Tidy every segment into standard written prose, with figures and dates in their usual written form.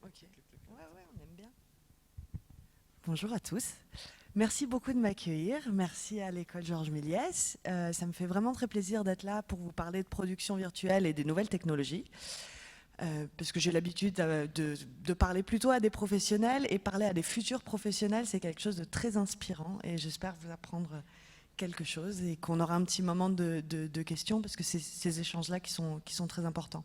Ok. Ouais, ouais, on aime bien. Bonjour à tous. Merci beaucoup de m'accueillir. Merci à l'école Georges Méliès. Ça me fait vraiment très plaisir d'être là pour vous parler de production virtuelle et des nouvelles technologies. Parce que j'ai l'habitude de parler plutôt à des professionnels et parler à des futurs professionnels, c'est quelque chose de très inspirant et j'espère vous apprendre quelque chose et qu'on aura un petit moment de questions parce que c'est ces échanges-là qui sont très importants.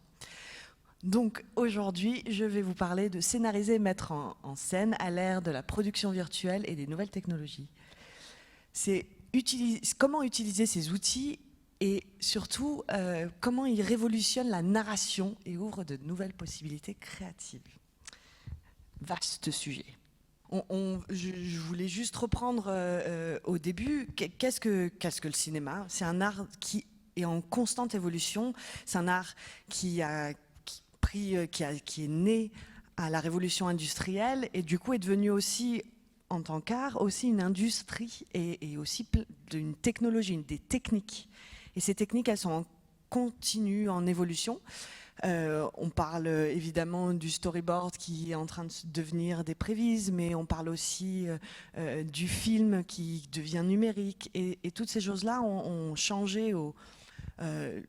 Donc aujourd'hui, je vais vous parler de scénariser et mettre en scène à l'ère de la production virtuelle et des nouvelles technologies. C'est comment utiliser ces outils et surtout comment ils révolutionnent la narration et ouvrent de nouvelles possibilités créatives. Vaste sujet. Je voulais juste reprendre au début, qu'est-ce que le cinéma? C'est un art qui est en constante évolution, c'est un art qui est né à la révolution industrielle et du coup est devenu aussi, en tant qu'art, aussi une industrie et aussi d'une technologie, des techniques. Et ces techniques, elles sont en continue, en évolution. On parle évidemment du storyboard qui est en train de devenir des prévises, mais on parle aussi du film qui devient numérique. Et toutes ces choses-là ont changé euh,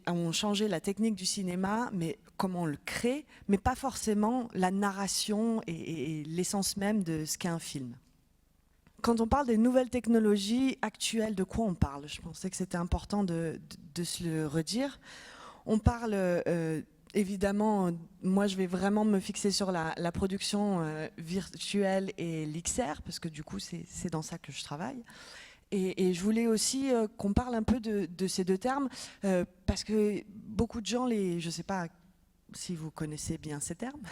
ont changé la technique du cinéma, mais comment on le crée, mais pas forcément la narration et l'essence même de ce qu'est un film. Quand on parle des nouvelles technologies actuelles, de quoi on parle? Je pensais que c'était important de se le redire. On parle évidemment, moi je vais vraiment me fixer sur la production virtuelle et l'XR, parce que du coup c'est dans ça que je travaille. Et je voulais aussi qu'on parle un peu de ces deux termes, parce que beaucoup de gens, je ne sais pas si vous connaissez bien ces termes,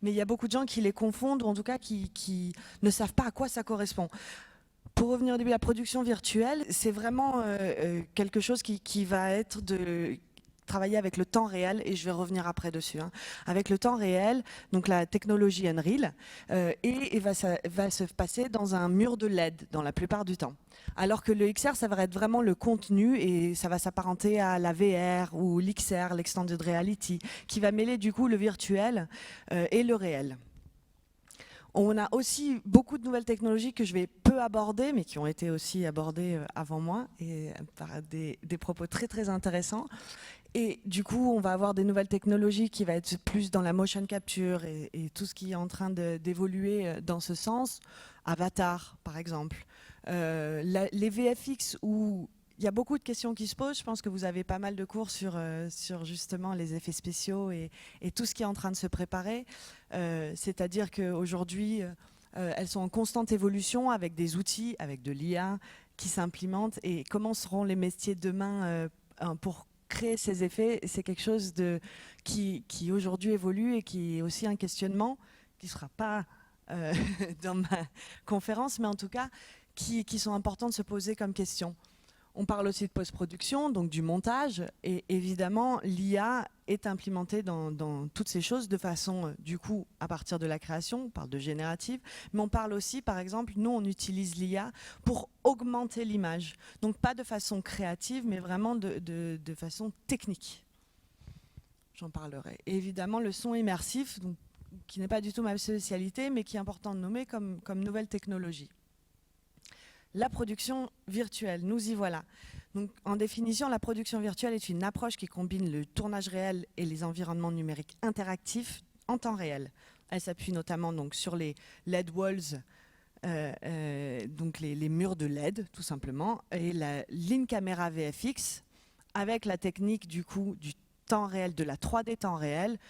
mais il y a beaucoup de gens qui les confondent, ou en tout cas qui ne savent pas à quoi ça correspond. Pour revenir au début, la production virtuelle, c'est vraiment quelque chose qui va être de travailler avec le temps réel, et je vais revenir après dessus, hein, avec le temps réel, donc la technologie Unreal, ça va se passer dans un mur de LED dans la plupart du temps. Alors que le XR, ça va être vraiment le contenu et ça va s'apparenter à la VR ou l'XR, l'Extended Reality, qui va mêler du coup le virtuel et le réel. On a aussi beaucoup de nouvelles technologies que je vais peu aborder, mais qui ont été aussi abordées avant moi et par des propos très très intéressants. Et du coup, on va avoir des nouvelles technologies qui vont être plus dans la motion capture et tout ce qui est en train d'évoluer dans ce sens. Avatar, par exemple. Les VFX, où il y a beaucoup de questions qui se posent. Je pense que vous avez pas mal de cours sur justement les effets spéciaux et tout ce qui est en train de se préparer. C'est-à-dire qu'aujourd'hui, elles sont en constante évolution avec des outils, avec de l'IA qui s'implémentent. Et comment seront les métiers de demain pour créer ces effets? C'est quelque chose qui aujourd'hui évolue et qui est aussi un questionnement qui ne sera pas dans ma conférence, mais en tout cas qui sont importants de se poser comme question. On parle aussi de post-production, donc du montage, et évidemment, l'IA est implémentée dans toutes ces choses de façon, du coup, à partir de la création, on parle de générative, mais on parle aussi, par exemple, nous, on utilise l'IA pour augmenter l'image. Donc pas de façon créative, mais vraiment de façon technique. J'en parlerai. Et évidemment, le son immersif, donc, qui n'est pas du tout ma spécialité, mais qui est important de nommer comme nouvelle technologie. La production virtuelle, nous y voilà. Donc, en définition, la production virtuelle est une approche qui combine le tournage réel et les environnements numériques interactifs en temps réel. Elle s'appuie notamment donc, sur les LED walls, donc les murs de LED, tout simplement, et la ligne caméra VFX, avec la technique du coup du temps réel, de la 3D temps réel.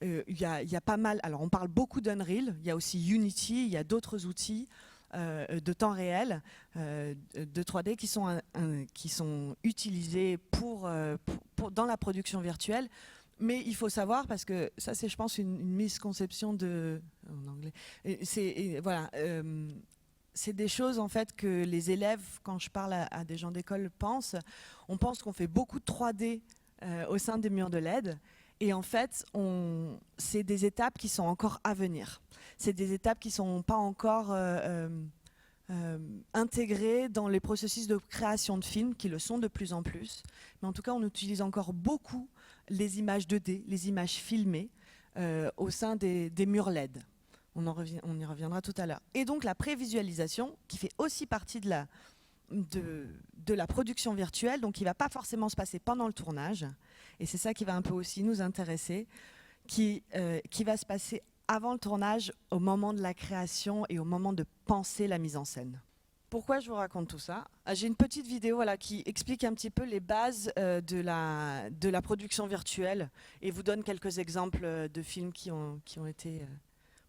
Il y a pas mal, alors on parle beaucoup d'Unreal, il y a aussi Unity, il y a d'autres outils de temps réel de 3D qui sont utilisés dans la production virtuelle. Mais il faut savoir, parce que ça c'est je pense une misconception en anglais, voilà, c'est des choses en fait que les élèves, quand je parle à des gens d'école, pensent. On pense qu'on fait beaucoup de 3D au sein des murs de LED. Et en fait, c'est des étapes qui sont encore à venir. C'est des étapes qui ne sont pas encore intégrées dans les processus de création de films, qui le sont de plus en plus. Mais en tout cas, on utilise encore beaucoup les images 2D, les images filmées, au sein des murs LED. On y reviendra tout à l'heure. Et donc la prévisualisation, qui fait aussi partie de la production virtuelle, donc qui ne va pas forcément se passer pendant le tournage, et c'est ça qui va un peu aussi nous intéresser, qui va se passer avant le tournage, au moment de la création et au moment de penser la mise en scène. Pourquoi je vous raconte tout ça? J'ai une petite vidéo qui explique un petit peu les bases de la production virtuelle et vous donne quelques exemples de films qui ont été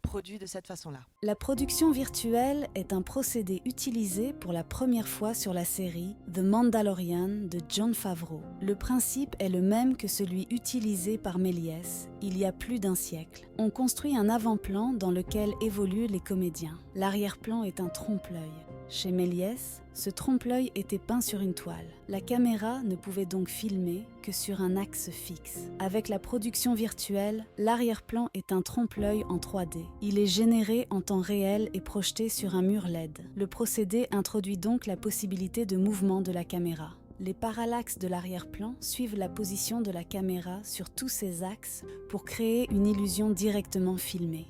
produits de cette façon-là. La production virtuelle est un procédé utilisé pour la première fois sur la série The Mandalorian de Jon Favreau. Le principe est le même que celui utilisé par Méliès il y a plus d'un siècle. On construit un avant-plan dans lequel évoluent les comédiens. L'arrière-plan est un trompe-l'œil. Chez Méliès, ce trompe-l'œil était peint sur une toile. La caméra ne pouvait donc filmer que sur un axe fixe. Avec la production virtuelle, l'arrière-plan est un trompe-l'œil en 3D. Il est généré en temps réel et projeté sur un mur LED. Le procédé introduit donc la possibilité de mouvement de la caméra. Les parallaxes de l'arrière-plan suivent la position de la caméra sur tous ces axes pour créer une illusion directement filmée.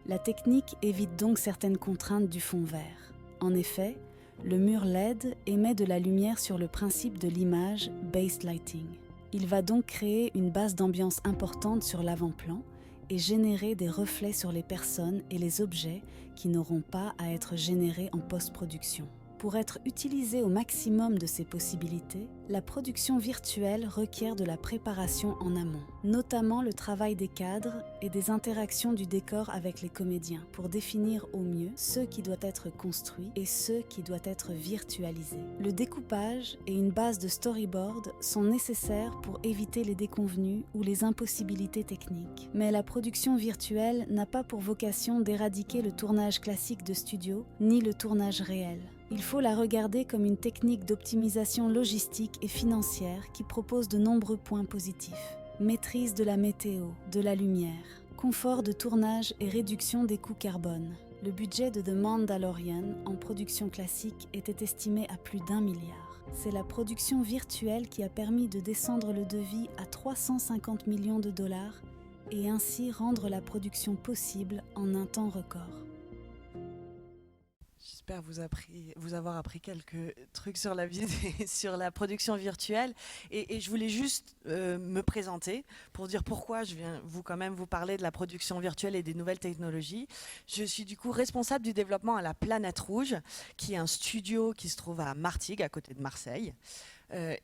La technique évite donc certaines contraintes du fond vert. En effet, le mur LED émet de la lumière sur le principe de l'image base lighting. Il va donc créer une base d'ambiance importante sur l'avant-plan et générer des reflets sur les personnes et les objets qui n'auront pas à être générés en post-production. Pour être utilisée au maximum de ses possibilités, la production virtuelle requiert de la préparation en amont, notamment le travail des cadres et des interactions du décor avec les comédiens pour définir au mieux ce qui doit être construit et ce qui doit être virtualisé. Le découpage et une base de storyboard sont nécessaires pour éviter les déconvenues ou les impossibilités techniques. Mais la production virtuelle n'a pas pour vocation d'éradiquer le tournage classique de studio ni le tournage réel. Il faut la regarder comme une technique d'optimisation logistique et financière qui propose de nombreux points positifs. Maîtrise de la météo, de la lumière, confort de tournage et réduction des coûts carbone. Le budget de The Mandalorian en production classique était estimé à plus d'1 milliard. C'est la production virtuelle qui a permis de descendre le devis à 350 millions de dollars et ainsi rendre la production possible en un temps record. J'espère vous avoir appris quelques trucs sur sur la production virtuelle. Et je voulais juste me présenter pour dire pourquoi je viens vous parler de la production virtuelle et des nouvelles technologies. Je suis du coup responsable du développement à la Planète Rouge, qui est un studio qui se trouve à Martigues, à côté de Marseille.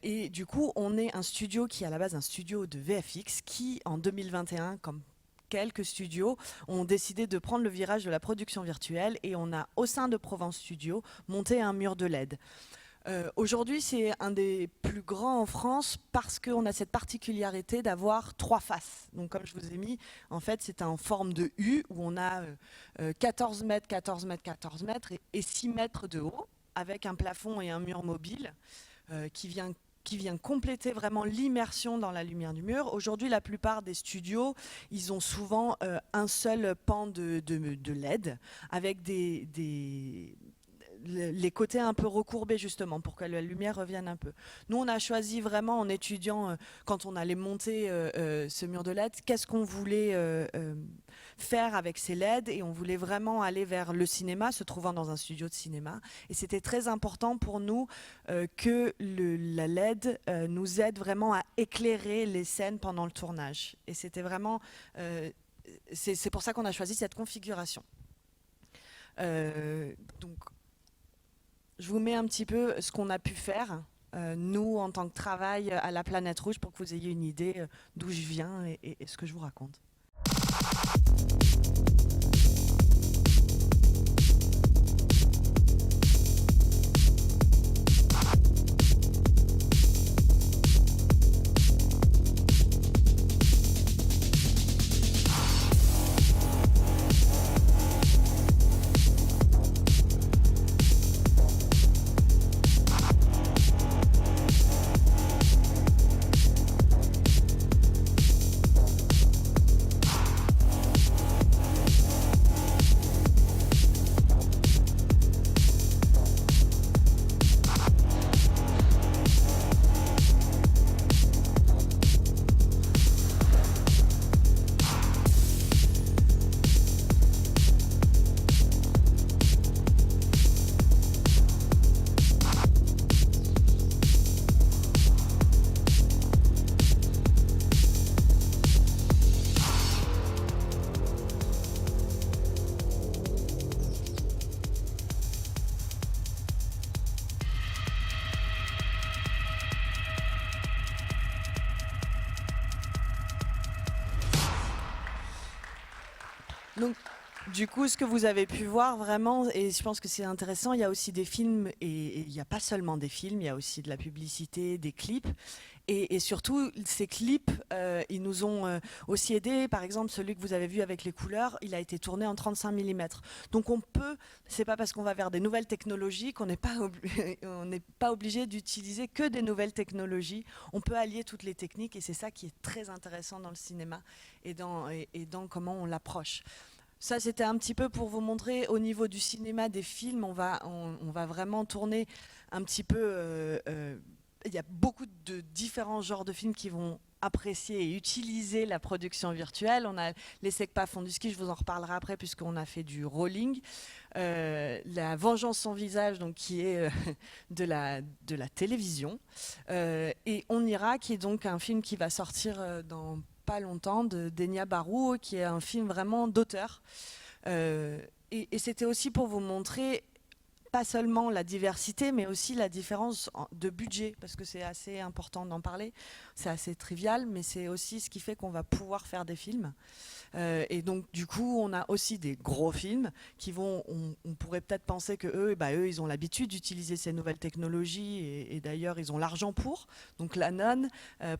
Et du coup, on est un studio qui est à la base un studio de VFX qui, en 2021, comme quelques studios ont décidé de prendre le virage de la production virtuelle et on a, au sein de Provence Studio, monté un mur de LED. Aujourd'hui, c'est un des plus grands en France parce qu'on a cette particularité d'avoir 3 faces. Donc, comme je vous ai mis, en fait, c'est en forme de U où on a 14 mètres, 14 mètres, 14 mètres et 6 mètres de haut avec un plafond et un mur mobile qui vient compléter vraiment l'immersion dans la lumière du mur. Aujourd'hui, la plupart des studios, ils ont souvent un seul pan de LED avec les côtés un peu recourbés justement pour que la lumière revienne un peu. Nous, on a choisi vraiment en étudiant, quand on allait monter ce mur de LED, qu'est-ce qu'on voulait faire avec ces LED, et on voulait vraiment aller vers le cinéma, se trouvant dans un studio de cinéma. Et c'était très important pour nous que la LED nous aide vraiment à éclairer les scènes pendant le tournage. Et c'était vraiment... c'est pour ça qu'on a choisi cette configuration. Donc, je vous mets un petit peu ce qu'on a pu faire, nous, en tant que travail à la Planète Rouge, pour que vous ayez une idée d'où je viens et ce que je vous raconte. Donc, du coup, ce que vous avez pu voir vraiment, et je pense que c'est intéressant, il y a aussi des films, et il n'y a pas seulement des films, il y a aussi de la publicité, des clips. Et surtout, ces clips, ils nous ont aussi aidés. Par exemple, celui que vous avez vu avec les couleurs, il a été tourné en 35 mm. Donc on peut, c'est pas parce qu'on va vers des nouvelles technologies qu'on n'est pas, on n'est pas obligé d'utiliser que des nouvelles technologies. On peut allier toutes les techniques et c'est ça qui est très intéressant dans le cinéma et dans comment on l'approche. Ça, c'était un petit peu pour vous montrer au niveau du cinéma, des films, on va vraiment tourner un petit peu... il y a beaucoup de différents genres de films qui vont apprécier et utiliser la production virtuelle. On a les Secpa font du ski, je vous en reparlerai après puisqu'on a fait du rolling. La Vengeance sans visage, donc, qui est de la télévision. Et On ira, qui est donc un film qui va sortir dans pas longtemps, de Denia Barou, qui est un film vraiment d'auteur. Et c'était aussi pour vous montrer pas seulement la diversité, mais aussi la différence de budget, parce que c'est assez important d'en parler. C'est assez trivial, mais c'est aussi ce qui fait qu'on va pouvoir faire des films. Et donc, du coup, on a aussi des gros films qui vont... On pourrait peut-être penser que eux, ils ont l'habitude d'utiliser ces nouvelles technologies, et d'ailleurs, ils ont l'argent pour. Donc, La Nonne,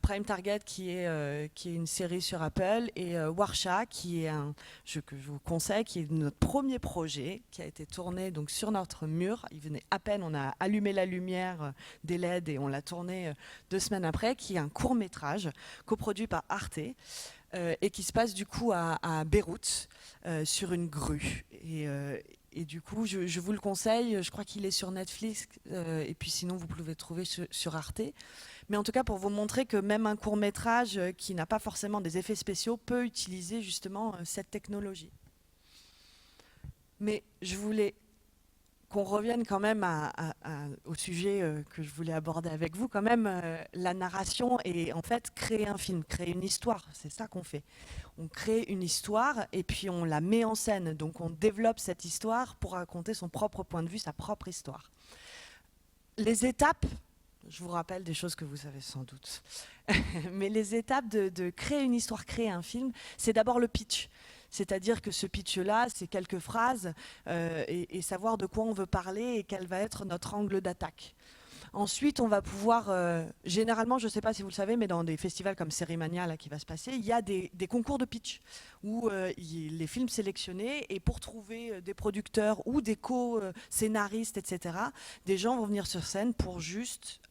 Prime Target, qui est une série sur Apple, et Warsha, qui est que je vous conseille, qui est notre premier projet, qui a été tourné donc, sur notre mur. Il venait à peine, on a allumé la lumière des LED et on l'a tourné 2 semaines après, qui est un court-métrage coproduit par Arte. Et qui se passe du coup à Beyrouth, sur une grue. Et du coup, je vous le conseille, je crois qu'il est sur Netflix, et puis sinon vous pouvez le trouver sur Arte. Mais en tout cas, pour vous montrer que même un court-métrage qui n'a pas forcément des effets spéciaux peut utiliser justement cette technologie. Mais je voulais qu'on revienne quand même au sujet que je voulais aborder avec vous, quand même la narration et en fait créer un film, créer une histoire, c'est ça qu'on fait. On crée une histoire et puis on la met en scène, donc on développe cette histoire pour raconter son propre point de vue, sa propre histoire. Les étapes, je vous rappelle des choses que vous savez sans doute, mais les étapes de créer une histoire, créer un film, c'est d'abord le pitch. C'est-à-dire que ce pitch-là, c'est quelques phrases et savoir de quoi on veut parler et quel va être notre angle d'attaque. Ensuite, on va pouvoir, généralement, je ne sais pas si vous le savez, mais dans des festivals comme Cérimania là, qui va se passer, il y a des concours de pitch où les films sélectionnés, et pour trouver des producteurs ou des co-scénaristes, etc., des gens vont venir sur scène pour juste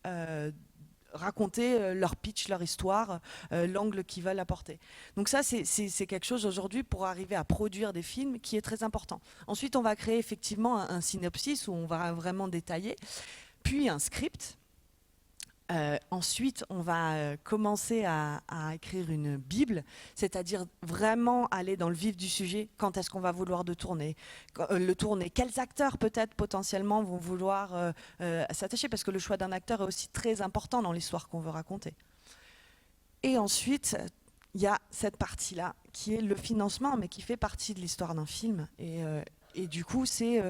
raconter leur pitch, leur histoire, l'angle qu'ils veulent apporter. Donc ça, c'est quelque chose aujourd'hui pour arriver à produire des films qui est très important. Ensuite, on va créer effectivement un synopsis où on va vraiment détailler, puis un script. Ensuite, on va commencer à écrire une Bible, c'est-à-dire vraiment aller dans le vif du sujet. Quand est-ce qu'on va vouloir le tourner? Quels acteurs peut-être potentiellement vont vouloir s'attacher? Parce que le choix d'un acteur est aussi très important dans l'histoire qu'on veut raconter. Et ensuite, il y a cette partie-là qui est le financement, mais qui fait partie de l'histoire d'un film. Et du coup, c'est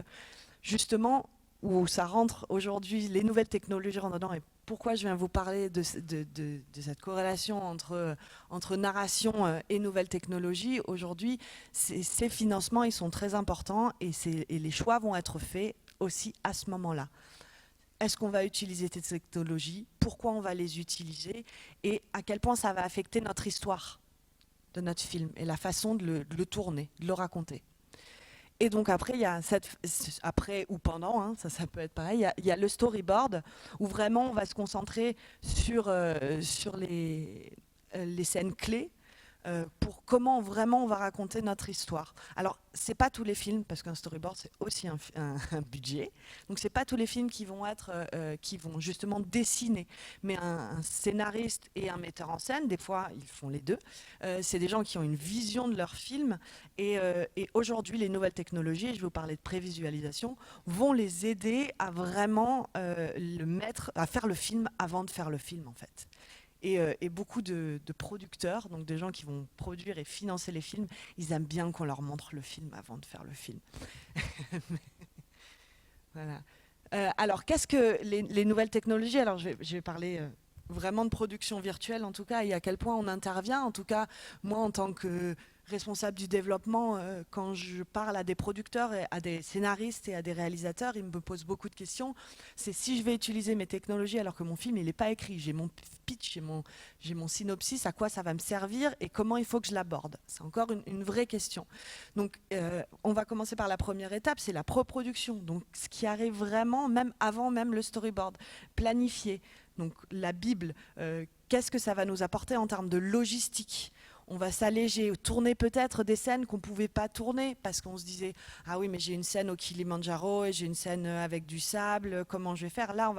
justement où ça rentre aujourd'hui, les nouvelles technologies rentrent dedans. Et pourquoi je viens vous parler de cette corrélation entre narration et nouvelles technologies? Aujourd'hui, ces financements, ils sont très importants et les choix vont être faits aussi à ce moment-là. Est-ce qu'on va utiliser ces technologies? Pourquoi on va les utiliser? Et à quel point ça va affecter notre histoire de notre film et la façon de le tourner, de le raconter. Et donc après, il y a après ou pendant, hein, ça peut être pareil, il y a le storyboard où vraiment on va se concentrer sur les scènes clés pour comment vraiment on va raconter notre histoire. Alors, c'est pas tous les films, parce qu'un storyboard c'est aussi un budget, donc c'est pas tous les films qui vont justement dessiner, mais un scénariste et un metteur en scène, des fois ils font les deux, c'est des gens qui ont une vision de leur film, et aujourd'hui les nouvelles technologies, je vais vous parler de prévisualisation, vont les aider à vraiment à faire le film avant de faire le film en fait. Et beaucoup de producteurs, donc des gens qui vont produire et financer les films, ils aiment bien qu'on leur montre le film avant de faire le film. Voilà. Alors, qu'est-ce que les nouvelles technologies? Alors, je vais parler vraiment de production virtuelle, en tout cas, et à quel point on intervient. En tout cas, moi, en tant que responsable du développement, quand je parle à des producteurs, à des scénaristes et à des réalisateurs, ils me posent beaucoup de questions. C'est si je vais utiliser mes technologies alors que mon film il n'est pas écrit, j'ai mon pitch, j'ai mon synopsis, à quoi ça va me servir et comment il faut que je l'aborde. C'est encore une vraie question. Donc on va commencer par la première étape, c'est la pré-production. Donc ce qui arrive vraiment, même avant même le storyboard, planifier. Donc la Bible, qu'est-ce que ça va nous apporter en termes de logistique ? On va s'alléger, tourner peut-être des scènes qu'on ne pouvait pas tourner parce qu'on se disait « Ah oui, mais j'ai une scène au Kilimandjaro et j'ai une scène avec du sable, comment je vais faire ?» Là,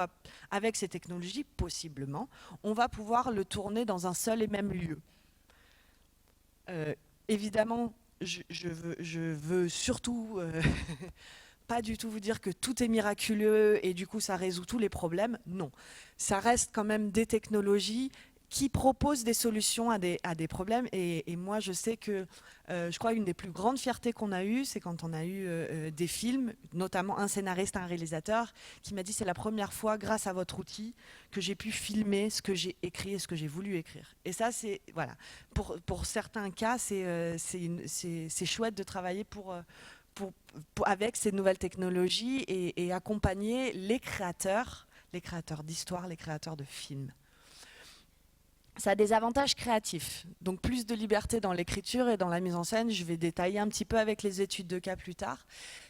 avec ces technologies, possiblement, on va pouvoir le tourner dans un seul et même lieu. Évidemment, je veux surtout pas du tout vous dire que tout est miraculeux et du coup ça résout tous les problèmes. Non, ça reste quand même des technologies qui proposent des solutions à des problèmes. Et moi, je sais que, je crois, une des plus grandes fiertés qu'on a eues, c'est quand on a eu des films, notamment un scénariste, un réalisateur, qui m'a dit c'est la première fois, grâce à votre outil, que j'ai pu filmer ce que j'ai écrit et ce que j'ai voulu écrire. Et ça, c'est, voilà, pour certains cas, c'est chouette de travailler avec ces nouvelles technologies et accompagner les créateurs d'histoires, les créateurs de films. Ça a des avantages créatifs, donc plus de liberté dans l'écriture et dans la mise en scène. Je vais détailler un petit peu avec les études de cas plus tard.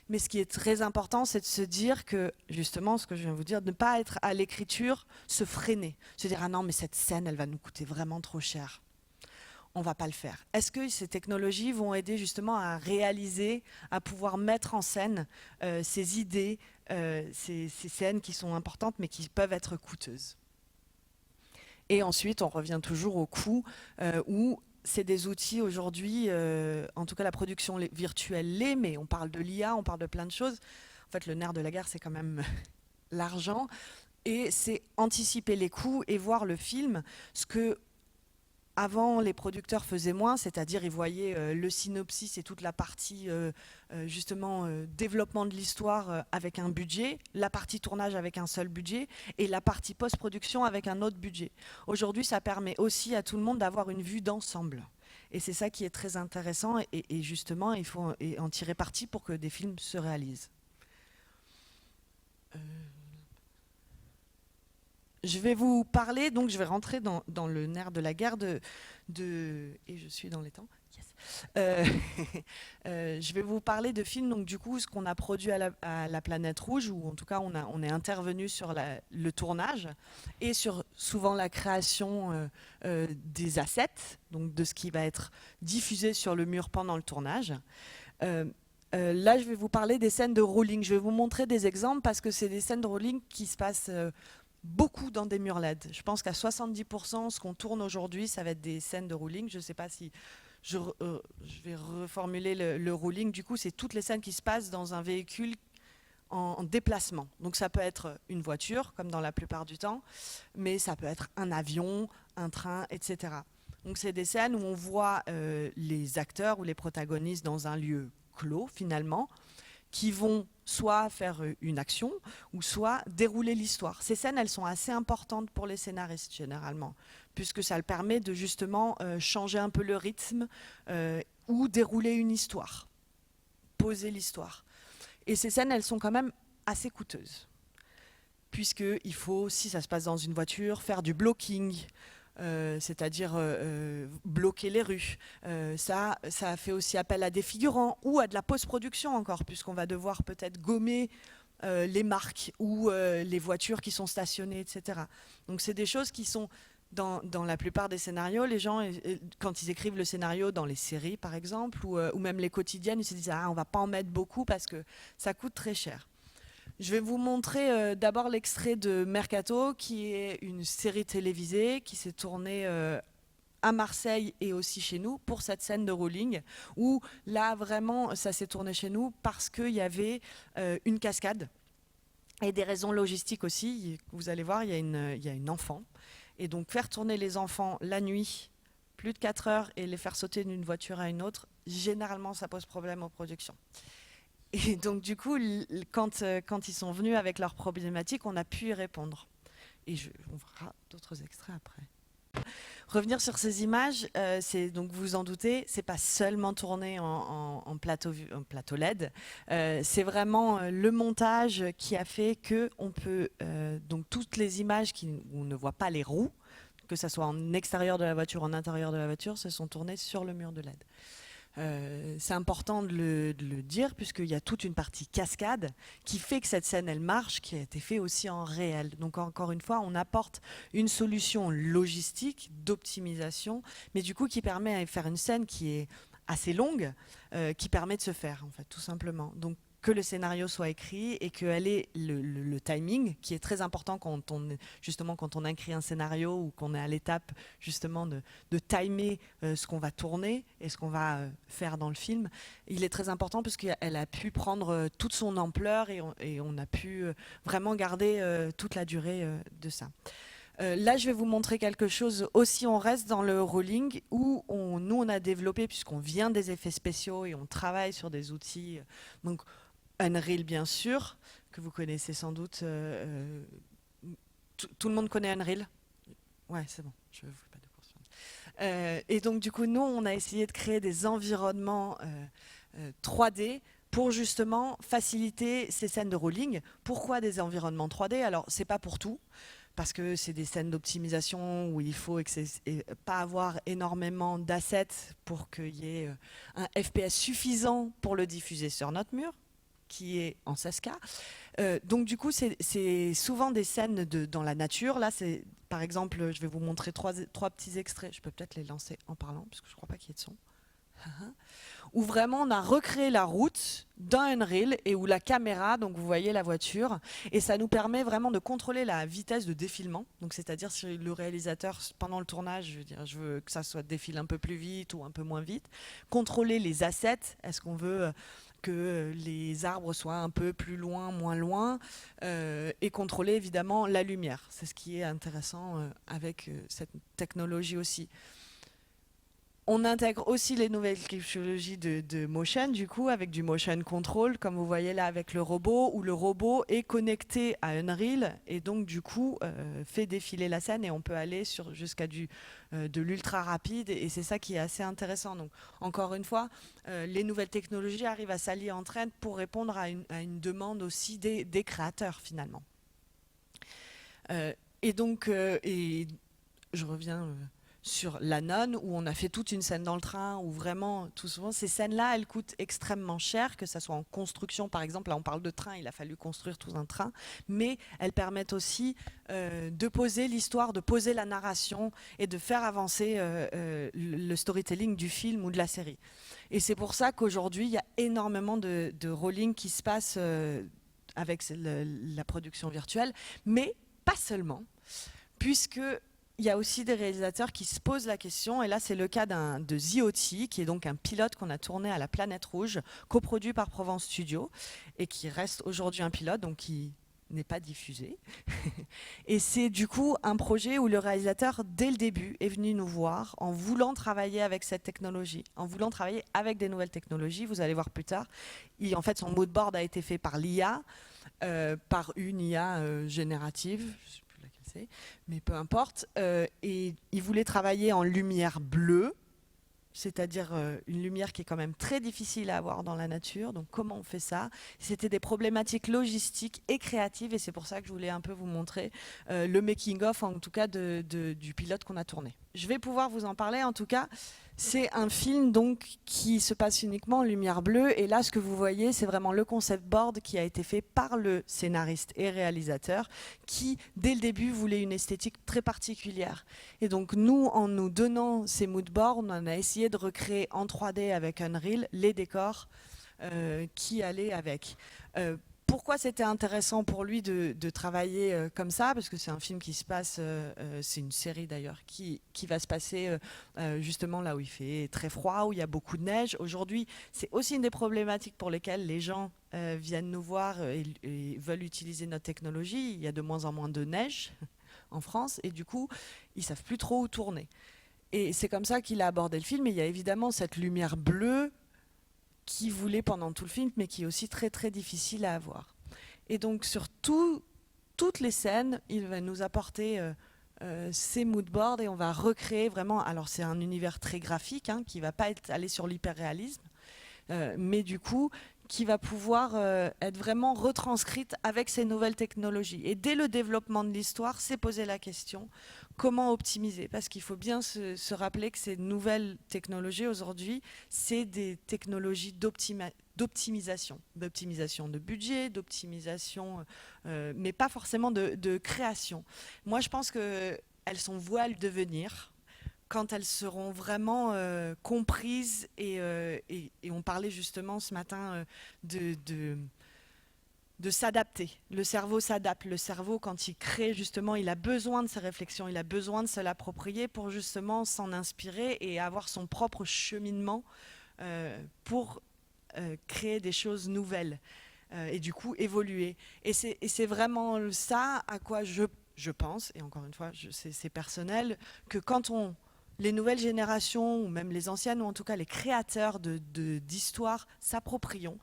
Mais ce qui est très important, c'est de se dire que, justement, ce que je viens de vous dire, de ne pas être à l'écriture, se freiner. Se dire, ah non, mais cette scène, elle va nous coûter vraiment trop cher. On ne va pas le faire. Est-ce que ces technologies vont aider justement à réaliser, à pouvoir mettre en scène ces idées, ces scènes qui sont importantes, mais qui peuvent être coûteuses ? Et ensuite, on revient toujours au coût, où c'est des outils aujourd'hui, en tout cas la production virtuelle l'est, mais on parle de l'IA, on parle de plein de choses. En fait, le nerf de la guerre, c'est quand même l'argent. Et c'est anticiper les coûts et voir le film, ce que avant les producteurs faisaient moins, c'est-à-dire ils voyaient le synopsis et toute la partie justement développement de l'histoire avec un budget, la partie tournage avec un seul budget et la partie post-production avec un autre budget. Aujourd'hui, ça permet aussi à tout le monde d'avoir une vue d'ensemble. Et c'est ça qui est très intéressant et justement, il faut en tirer parti pour que des films se réalisent. Je vais vous parler, donc je vais rentrer dans le nerf de la guerre et je suis dans les temps. Yes. Je vais vous parler de films, donc du coup, ce qu'on a produit à la Planète Rouge, ou en tout cas, on est intervenu sur le tournage et sur souvent la création des assets, donc de ce qui va être diffusé sur le mur pendant le tournage. Là, je vais vous parler des scènes de rolling. Je vais vous montrer des exemples parce que c'est des scènes de rolling qui se passent beaucoup dans des murs LED. Je pense qu'à 70%, ce qu'on tourne aujourd'hui, ça va être des scènes de rolling. Je ne sais pas si je vais reformuler le rolling. Du coup, c'est toutes les scènes qui se passent dans un véhicule en déplacement. Donc ça peut être une voiture, comme dans la plupart du temps, mais ça peut être un avion, un train, etc. Donc c'est des scènes où on voit les acteurs ou les protagonistes dans un lieu clos, finalement, qui vont soit faire une action ou soit dérouler l'histoire. Ces scènes, elles sont assez importantes pour les scénaristes, généralement, puisque ça le permet de justement changer un peu le rythme ou dérouler une histoire, poser l'histoire. Et ces scènes, elles sont quand même assez coûteuses, puisqu'il faut, si ça se passe dans une voiture, faire du blocking, c'est-à-dire bloquer les rues. Ça fait aussi appel à des figurants ou à de la post-production encore, puisqu'on va devoir peut-être gommer les marques ou les voitures qui sont stationnées, etc. Donc c'est des choses qui sont dans la plupart des scénarios. Les gens, quand ils écrivent le scénario dans les séries, par exemple, ou même les quotidiennes, ils se disent « Ah, on va pas en mettre beaucoup parce que ça coûte très cher ». Je vais vous montrer d'abord l'extrait de Mercato, qui est une série télévisée qui s'est tournée à Marseille et aussi chez nous pour cette scène de rolling, où là vraiment ça s'est tourné chez nous parce qu'il y avait une cascade et des raisons logistiques aussi. Vous allez voir, il y a une enfant. Et donc faire tourner les enfants la nuit, plus de 4 heures, et les faire sauter d'une voiture à une autre, généralement ça pose problème aux productions. Et donc du coup, quand ils sont venus avec leurs problématiques, on a pu y répondre. Et on verra d'autres extraits après. Revenir sur ces images, c'est donc vous vous en doutez, c'est pas seulement tourné en plateau LED. C'est vraiment le montage qui a fait que on peut donc toutes les images où on ne voit pas les roues, que ça soit en extérieur de la voiture, en intérieur de la voiture, se sont tournées sur le mur de LED. C'est important de le dire puisqu'il y a toute une partie cascade qui fait que cette scène elle marche, qui a été fait aussi en réel. Donc encore une fois, on apporte une solution logistique d'optimisation, mais du coup qui permet de faire une scène qui est assez longue, qui permet de se faire en fait tout simplement. Donc que le scénario soit écrit et qu'elle ait le timing qui est très important quand on écrit un scénario ou qu'on est à l'étape justement de timer ce qu'on va tourner et ce qu'on va faire dans le film. Il est très important parce qu'elle a pu prendre toute son ampleur et on a pu vraiment garder toute la durée de ça. Là, je vais vous montrer quelque chose aussi, on reste dans le rolling où nous on a développé, puisqu'on vient des effets spéciaux et on travaille sur des outils, donc Unreal bien sûr, que vous connaissez sans doute. Tout le monde connaît Unreal? Ouais, c'est bon, je ne vous fais pas de cours sur. Et donc du coup, nous, on a essayé de créer des environnements 3D pour justement faciliter ces scènes de rolling. Pourquoi des environnements 3D? Alors, c'est pas pour tout, parce que c'est des scènes d'optimisation où il faut pas avoir énormément d'assets pour qu'il y ait un FPS suffisant pour le diffuser sur notre mur, qui est en 16K. Donc du coup, c'est souvent des scènes dans la nature. Là, c'est par exemple, je vais vous montrer trois petits extraits. Je peux peut-être les lancer en parlant, parce que je ne crois pas qu'il y ait de son. Où vraiment on a recréé la route d'un Unreal et où la caméra, donc vous voyez la voiture, et ça nous permet vraiment de contrôler la vitesse de défilement. Donc c'est-à-dire si le réalisateur, pendant le tournage, je veux que ça soit défile un peu plus vite ou un peu moins vite, contrôler les assets, est-ce qu'on veut que les arbres soient un peu plus loin, moins loin, et contrôler évidemment la lumière. C'est ce qui est intéressant avec cette technologie aussi. On intègre aussi les nouvelles technologies de motion, du coup, avec du motion control, comme vous voyez là avec le robot, où le robot est connecté à Unreal et donc du coup fait défiler la scène et on peut aller jusqu'à de l'ultra rapide et c'est ça qui est assez intéressant. Donc encore une fois, les nouvelles technologies arrivent à s'allier entre elles pour répondre à une demande aussi des créateurs finalement. Et donc, je reviens sur La Nonne, où on a fait toute une scène dans le train, où vraiment, tout souvent, ces scènes-là, elles coûtent extrêmement cher, que ça soit en construction, par exemple, là on parle de train, il a fallu construire tout un train, mais elles permettent aussi de poser l'histoire, de poser la narration et de faire avancer le storytelling du film ou de la série. Et c'est pour ça qu'aujourd'hui, il y a énormément de rolling qui se passe avec la production virtuelle, mais pas seulement, puisque il y a aussi des réalisateurs qui se posent la question, et là c'est le cas de The O.T., qui est donc un pilote qu'on a tourné à la Planète Rouge, coproduit par Provence Studio, et qui reste aujourd'hui un pilote, donc qui n'est pas diffusé. Et c'est du coup un projet où le réalisateur, dès le début, est venu nous voir en voulant travailler avec cette technologie, en voulant travailler avec des nouvelles technologies, vous allez voir plus tard. En fait, son moodboard a été fait par l'IA, par une IA générative, mais peu importe, et il voulait travailler en lumière bleue, c'est-à-dire une lumière qui est quand même très difficile à avoir dans la nature. Donc comment on fait ça? C'était des problématiques logistiques et créatives, et c'est pour ça que je voulais un peu vous montrer le making-of, en tout cas du pilote qu'on a tourné. Je vais pouvoir vous en parler, en tout cas. C'est un film donc qui se passe uniquement en lumière bleue, et là ce que vous voyez c'est vraiment le concept board qui a été fait par le scénariste et réalisateur qui dès le début voulait une esthétique très particulière. Et donc nous, en nous donnant ces mood boards, on a essayé de recréer en 3D avec Unreal les décors qui allaient avec. Pourquoi c'était intéressant pour lui de travailler comme ça? Parce que c'est un film qui se passe, c'est une série d'ailleurs, qui va se passer justement là où il fait très froid, où il y a beaucoup de neige. Aujourd'hui, c'est aussi une des problématiques pour lesquelles les gens viennent nous voir et veulent utiliser notre technologie. Il y a de moins en moins de neige en France et du coup, ils ne savent plus trop où tourner. Et c'est comme ça qu'il a abordé le film. Et il y a évidemment cette lumière bleue qui voulait pendant tout le film, mais qui est aussi très très difficile à avoir. Et donc sur toutes les scènes, il va nous apporter ces moodboards et on va recréer vraiment. Alors c'est un univers très graphique qui va pas aller sur l'hyperréalisme, mais du coup qui va pouvoir être vraiment retranscrite avec ces nouvelles technologies. Et dès le développement de l'histoire, c'est poser la question comment optimiser, parce qu'il faut bien se rappeler que ces nouvelles technologies aujourd'hui, c'est des technologies d'optimisation de budget, d'optimisation, mais pas forcément de création. Moi, je pense qu'elles sont vouées à le devenir quand elles seront vraiment comprises et on parlait justement ce matin de s'adapter. Le cerveau s'adapte. Le cerveau, quand il crée, justement, il a besoin de ces réflexions, il a besoin de se l'approprier pour justement s'en inspirer et avoir son propre cheminement pour créer des choses nouvelles et du coup évoluer. Et c'est vraiment ça à quoi je pense, et encore une fois, c'est personnel, que quand les nouvelles générations, ou même les anciennes, ou en tout cas les créateurs d'histoires, s'approprieront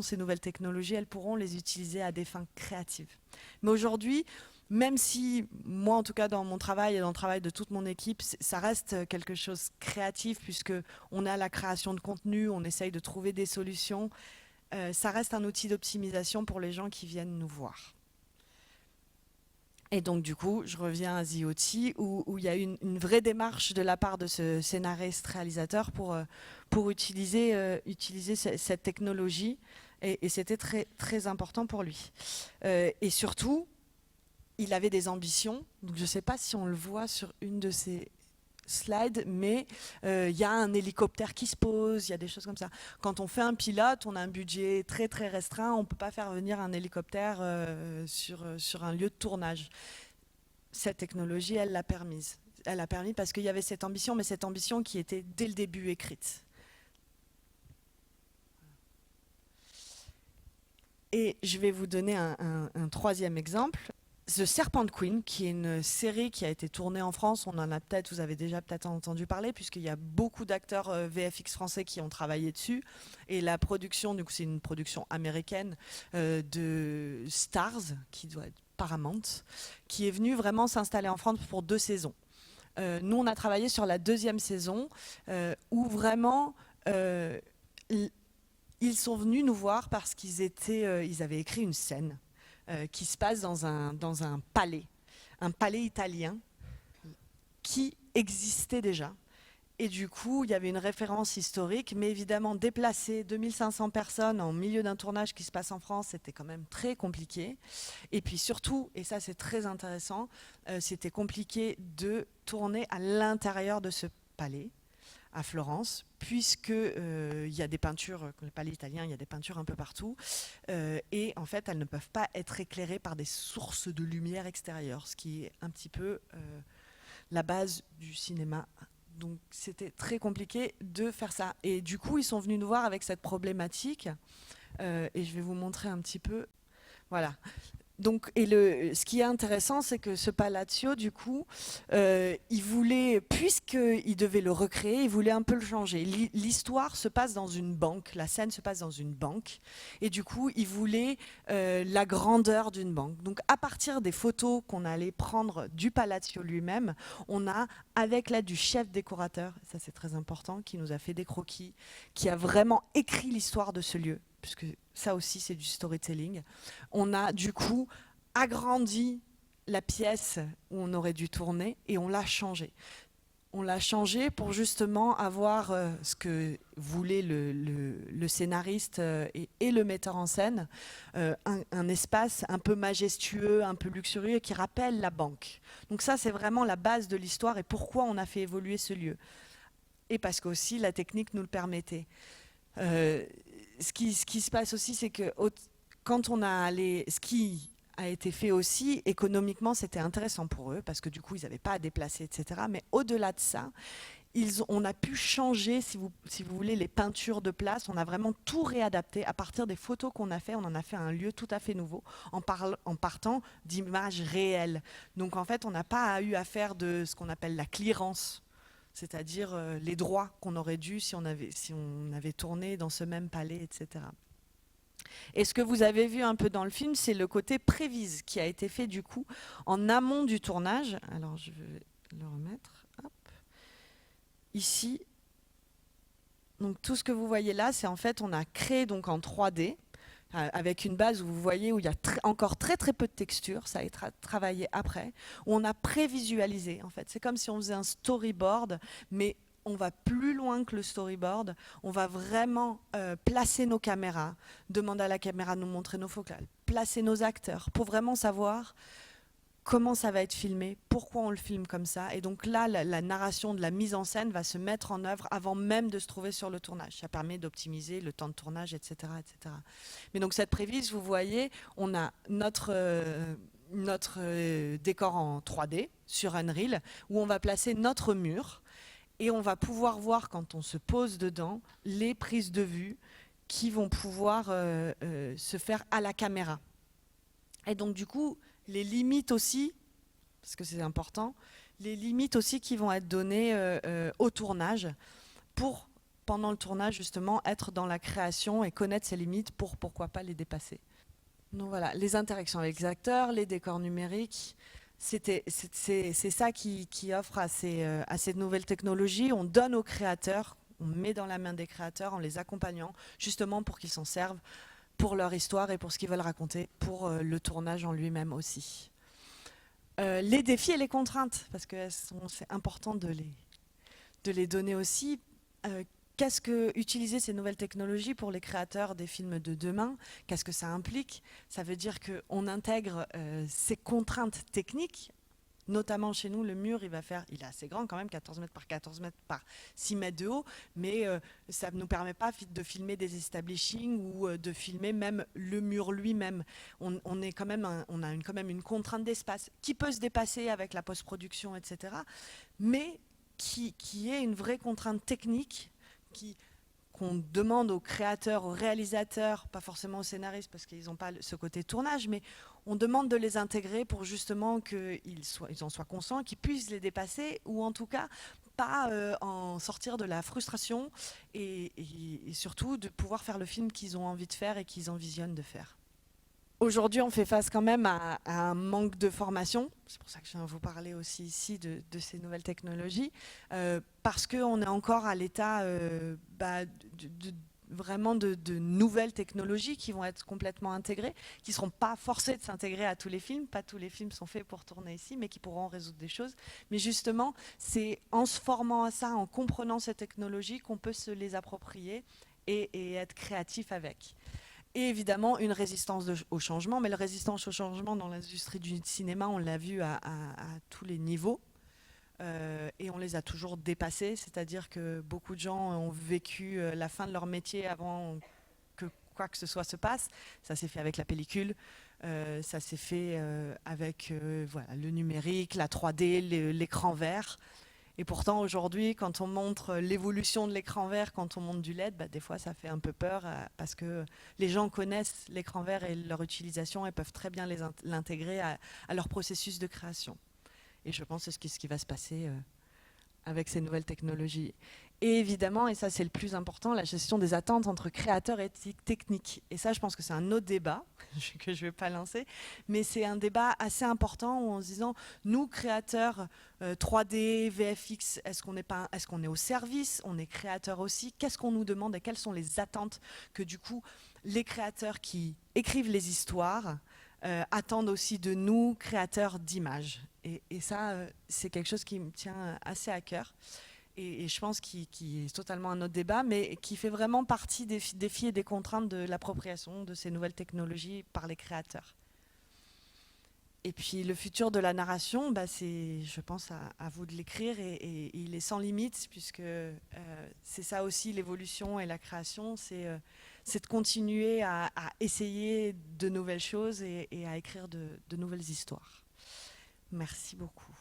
ces nouvelles technologies, elles pourront les utiliser à des fins créatives. Mais aujourd'hui, même si moi, en tout cas dans mon travail et dans le travail de toute mon équipe, ça reste quelque chose de créatif, puisqu'on a la création de contenu, on essaye de trouver des solutions, ça reste un outil d'optimisation pour les gens qui viennent nous voir. Et donc, du coup, je reviens à The OT, où il y a une vraie démarche de la part de ce scénariste-réalisateur pour utiliser cette technologie. Et c'était très, très important pour lui. Et surtout, il avait des ambitions. Donc, je ne sais pas si on le voit sur une de ces slides, mais il y a un hélicoptère qui se pose, il y a des choses comme ça. Quand on fait un pilote, on a un budget très très restreint, on ne peut pas faire venir un hélicoptère sur un lieu de tournage. Cette technologie, elle l'a permise. Elle a permis parce qu'il y avait cette ambition, mais cette ambition qui était dès le début écrite. Et je vais vous donner un troisième exemple. The Serpent Queen, qui est une série qui a été tournée en France, vous avez déjà peut-être entendu parler, puisqu'il y a beaucoup d'acteurs VFX français qui ont travaillé dessus. Et la production, du coup, c'est une production américaine de Stars, qui doit être Paramount, qui est venue vraiment s'installer en France pour 2 saisons. Nous, on a travaillé sur la 2e saison, où vraiment ils sont venus nous voir parce qu'ils avaient écrit une scène qui se passe dans un palais italien qui existait déjà. Et du coup, il y avait une référence historique, mais évidemment, déplacer 2500 personnes en milieu d'un tournage qui se passe en France, c'était quand même très compliqué. Et puis surtout, et ça c'est très intéressant, c'était compliqué de tourner à l'intérieur de ce palais, à Florence, puisque il y a des peintures, le palais italien, il y a des peintures un peu partout, et en fait elles ne peuvent pas être éclairées par des sources de lumière extérieure, ce qui est un petit peu la base du cinéma. Donc c'était très compliqué de faire ça. Et du coup, ils sont venus nous voir avec cette problématique, et je vais vous montrer un petit peu. Voilà. Donc, ce qui est intéressant, c'est que ce Palazzo, du coup, il voulait, puisqu'il devait le recréer, il voulait un peu le changer. L'histoire se passe dans une banque, la scène se passe dans une banque, et du coup, il voulait la grandeur d'une banque. Donc, à partir des photos qu'on allait prendre du Palazzo lui-même, on a, avec l'aide du chef décorateur, ça c'est très important, qui nous a fait des croquis, qui a vraiment écrit l'histoire de ce lieu, puisque ça aussi c'est du storytelling. On a du coup agrandi la pièce où on aurait dû tourner et on l'a changé. On l'a changé pour justement avoir ce que voulait le scénariste et le metteur en scène, un espace un peu majestueux, un peu luxurieux qui rappelle la banque. Donc ça c'est vraiment la base de l'histoire et pourquoi on a fait évoluer ce lieu. Et parce qu'aussi la technique nous le permettait. Ce qui se passe aussi, c'est que quand on a allé, ce qui a été fait aussi, économiquement, c'était intéressant pour eux, parce que du coup, ils n'avaient pas à déplacer, etc. Mais au-delà de ça, on a pu changer, si vous voulez, les peintures de place. On a vraiment tout réadapté. À partir des photos qu'on a fait, on en a fait un lieu tout à fait nouveau, en partant d'images réelles. Donc en fait, on n'a pas eu à faire de ce qu'on appelle la clearance, c'est-à-dire les droits qu'on aurait dû si on avait tourné dans ce même palais, etc. Et ce que vous avez vu un peu dans le film, c'est le côté prévise qui a été fait du coup en amont du tournage. Alors je vais le remettre. Hop. Ici. Donc tout ce que vous voyez là, c'est en fait on a créé donc en 3D avec une base où vous voyez où il y a encore très très peu de texture, ça a été travaillé après, où on a prévisualisé en fait. C'est comme si on faisait un storyboard, mais on va plus loin que le storyboard, on va vraiment placer nos caméras, demander à la caméra de nous montrer nos focales, placer nos acteurs pour vraiment savoir comment ça va être filmé, pourquoi on le filme comme ça. Et donc là, la narration de la mise en scène va se mettre en œuvre avant même de se trouver sur le tournage. Ça permet d'optimiser le temps de tournage, etc., etc. Mais donc cette prévise, vous voyez, on a notre décor en 3D sur Unreal, où on va placer notre mur, et on va pouvoir voir, quand on se pose dedans, les prises de vue qui vont pouvoir se faire à la caméra. Et donc du coup, les limites aussi, parce que c'est important, les limites aussi qui vont être données au tournage pour, pendant le tournage justement, être dans la création et connaître ses limites pour pourquoi pas les dépasser. Donc voilà, les interactions avec les acteurs, les décors numériques, c'est ça qui offre à ces nouvelles technologies. On donne aux créateurs, on met dans la main des créateurs en les accompagnant, justement pour qu'ils s'en servent pour leur histoire et pour ce qu'ils veulent raconter, pour le tournage en lui-même aussi. Les défis et les contraintes, parce que c'est important de les donner aussi. Qu'est-ce que utiliser ces nouvelles technologies pour les créateurs des films de demain? Qu'est-ce que ça implique? Ça veut dire qu'on intègre ces contraintes techniques. Notamment chez nous, le mur, il est assez grand quand même, 14 mètres par 14 mètres par 6 mètres de haut, mais ça ne nous permet pas de filmer des establishing ou de filmer même le mur lui-même. On a quand même une contrainte d'espace qui peut se dépasser avec la post-production, etc., mais qui est une vraie contrainte technique qu'on demande aux créateurs, aux réalisateurs, pas forcément aux scénaristes parce qu'ils n'ont pas ce côté tournage, mais on demande de les intégrer pour justement qu'ils en soient conscients, qu'ils puissent les dépasser ou en tout cas pas en sortir de la frustration et surtout de pouvoir faire le film qu'ils ont envie de faire et qu'ils envisionnent de faire. Aujourd'hui, on fait face quand même à un manque de formation. C'est pour ça que je viens vous parler aussi ici de ces nouvelles technologies, parce qu'on est encore à l'état vraiment de nouvelles technologies qui vont être complètement intégrées, qui ne seront pas forcées de s'intégrer à tous les films. Pas tous les films sont faits pour tourner ici, mais qui pourront résoudre des choses. Mais justement, c'est en se formant à ça, en comprenant ces technologies, qu'on peut se les approprier et être créatif avec. Et évidemment, une résistance au changement. Mais la résistance au changement dans l'industrie du cinéma, on l'a vu à tous les niveaux. Et on les a toujours dépassés. C'est-à-dire que beaucoup de gens ont vécu la fin de leur métier avant que quoi que ce soit se passe. Ça s'est fait avec la pellicule. Ça s'est fait avec voilà, le numérique, la 3D, l'écran vert. Et pourtant, aujourd'hui, quand on montre l'évolution de l'écran vert, quand on montre du LED, des fois, ça fait un peu peur parce que les gens connaissent l'écran vert et leur utilisation et peuvent très bien l'intégrer à leur processus de création. Et je pense que c'est ce qui va se passer avec ces nouvelles technologies. Et évidemment, et ça c'est le plus important, la gestion des attentes entre créateurs et techniques. Et ça, je pense que c'est un autre débat que je ne vais pas lancer, mais c'est un débat assez important en se disant, nous, créateurs 3D, VFX, est-ce qu'on est au service? On est créateurs aussi. Qu'est-ce qu'on nous demande et quelles sont les attentes que du coup, les créateurs qui écrivent les histoires attendent aussi de nous, créateurs d'images. Et ça, c'est quelque chose qui me tient assez à cœur. Et je pense qu'il est totalement un autre débat, mais qui fait vraiment partie des défis et des contraintes de l'appropriation de ces nouvelles technologies par les créateurs. Et puis le futur de la narration, c'est, je pense, à vous de l'écrire et il est sans limite, puisque c'est ça aussi l'évolution et la création, c'est de continuer à essayer de nouvelles choses et à écrire de nouvelles histoires. Merci beaucoup.